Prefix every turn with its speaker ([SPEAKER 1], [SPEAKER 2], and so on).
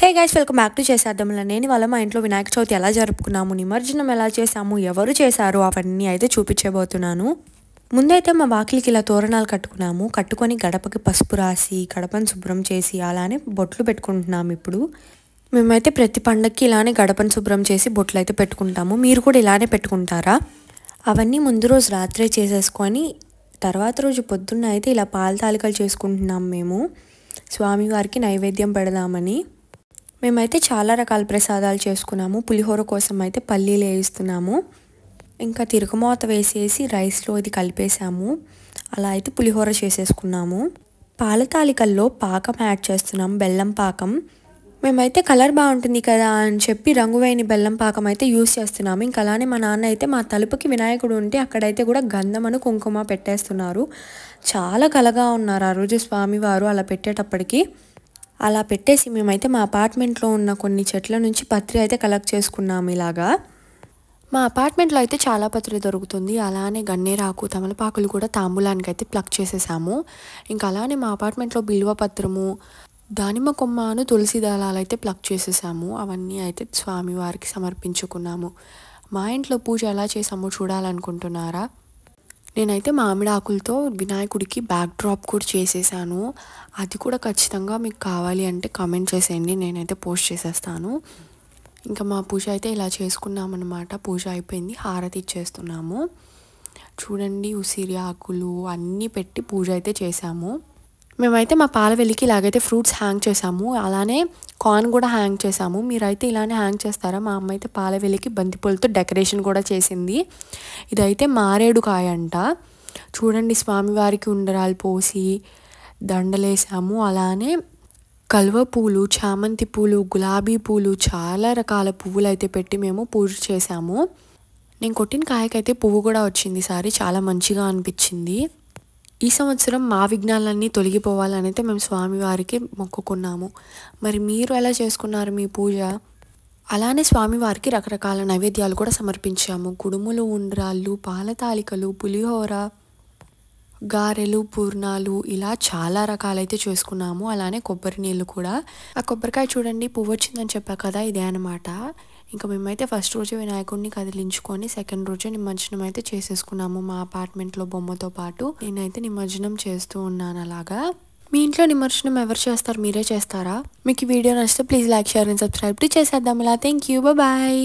[SPEAKER 1] Hey guys welcome back to చేసేద్దాంలా. నేను ఇవాళ మా ఇంట్లో వినాయక చవితి ఎలా జరుపుకున్నాము, నిమజ్జనం ఎలా చేసాము, ఎవరు చేశారు అవన్నీ అయితే చూపించబోతున్నాను. ముందైతే మా వాకిలికి ఇలా తోరణాలు కట్టుకొని గడపకి పసుపు రాసి గడపను శుభ్రం చేసి అలానే బొట్లు పెట్టుకుంటున్నాము. ఇప్పుడు మేమైతే ప్రతి పండక్కి ఇలానే గడపను శుభ్రం చేసి బొట్లు అయితే పెట్టుకుంటాము. మీరు కూడా ఇలానే పెట్టుకుంటారా? అవన్నీ ముందు రోజు రాత్రే చేసేసుకొని తర్వాత రోజు పొద్దున్న అయితే ఇలా పాల తాలికలు చేసుకుంటున్నాము. మేము స్వామివారికి నైవేద్యం పెడదామని మేమైతే చాలా రకాల ప్రసాదాలు చేసుకున్నాము. పులిహోర కోసం అయితే పల్లీలు వేయిస్తున్నాము, ఇంకా తిరుగుమాత వేసేసి రైస్లో ఇది కలిపేసాము. అలా అయితే పులిహోర చేసేసుకున్నాము. పాల తాలికల్లో పాకం యాడ్ చేస్తున్నాం, బెల్లం పాకం. మేమైతే కలర్ బాగుంటుంది కదా అని చెప్పి రంగు వేయని బెల్లం పాకం అయితే యూస్ చేస్తున్నాము. ఇంకా అలానే మా నాన్న అయితే మా తలుపుకి వినాయకుడు ఉంటే అక్కడైతే కూడా గంధమను కుంకుమ పెట్టేస్తున్నారు. చాలా కలగా ఉన్నారు ఆ రోజు స్వామివారు. అలా పెట్టేటప్పటికి అలా పెట్టేసి మేమైతే మా అపార్ట్మెంట్లో ఉన్న కొన్ని చెట్ల నుంచి పత్రి అయితే కలెక్ట్ చేసుకున్నాము. ఇలాగా మా అపార్ట్మెంట్లో అయితే చాలా పత్రి దొరుకుతుంది. అలానే గన్నేరాకు, తమలపాకులు కూడా తాంబూలానికి అయితే ప్లక్ చేసేసాము. ఇంకా అలానే మా అపార్ట్మెంట్లో బిల్వ పత్రము, దానిమ్మ కొమ్మను, తులసి దళాలు అయితే ప్లక్ చేసేసాము. అవన్నీ అయితే స్వామివారికి సమర్పించుకున్నాము. మా ఇంట్లో పూజ ఎలా చేసామో చూడాలనుకుంటున్నారా? నేనైతే మామిడి ఆకులతో వినాయకుడికి బ్యాక్ డ్రాప్ కూడా చేసేసాను. అది కూడా ఖచ్చితంగా మీకు కావాలి అంటే కామెంట్ చేసేయండి, నేనైతే పోస్ట్ చేసేస్తాను. ఇంకా మా పూజ అయితే ఇలా చేసుకున్నామన్నమాట. పూజ అయిపోయింది, హారతి ఇచ్చేస్తున్నాము. చూడండి, ఉసిరి ఆకులు అన్నీ పెట్టి పూజ అయితే చేసాము. మేమైతే మా పాల వెల్లికి ఇలాగైతే ఫ్రూట్స్ హ్యాంగ్ చేసాము, అలానే కార్న్ కూడా హ్యాంగ్ చేసాము. మీరైతే ఇలానే హ్యాంగ్ చేస్తారా? మా అమ్మ అయితే పాల వెల్లికి బంతిపూలతో డెకరేషన్ కూడా చేసింది. ఇదైతే మారేడు కాయ అంట. చూడండి, స్వామివారికి ఉండరాలు పోసి దండలేసాము. అలానే కలువ పూలు, చామంతి పూలు, గులాబీ పూలు, చాలా రకాల పువ్వులు అయితే పెట్టి మేము పూజ చేసాము. నేను కొట్టిన కాయకైతే పువ్వు కూడా వచ్చింది ఈసారి, చాలా మంచిగా అనిపించింది. ఈ సంవత్సరం మా విఘ్నాలన్నీ తొలగిపోవాలని అయితే మేము స్వామివారికి మొక్కుకున్నాము. మరి మీరు ఎలా చేసుకున్నారు మీ పూజ? అలానే స్వామివారికి రకరకాల నైవేద్యాలు కూడా సమర్పించాము. కుడుములు, ఉండ్రాళ్ళు, పాల తాలికలు, పులిహోర, గారెలు, పూర్ణాలు, ఇలా చాలా రకాలైతే చేసుకున్నాము. అలానే కొబ్బరి నీళ్ళు కూడా. ఆ కొబ్బరికాయ చూడండి, పువ్వు వచ్చిందని చెప్పా కదా, ఇదే అనమాట. ఇంకా మేమైతే ఫస్ట్ రోజు వినాయకుడిని కదిలించుకొని సెకండ్ రోజు నిమజ్జనం అయితే చేసేసుకున్నాము. మా అపార్ట్మెంట్లో బొమ్మతో పాటు నేనైతే నిమజ్జనం చేస్తూ ఉన్నాను. అలాగా మీ ఇంట్లో నిమజ్జనం ఎవరు చేస్తారు? మీరే చేస్తారా? మీకు ఈ వీడియో నచ్చితే please like, share and subscribe టు చేసేద్దాం ఇలా. Thank you, bye.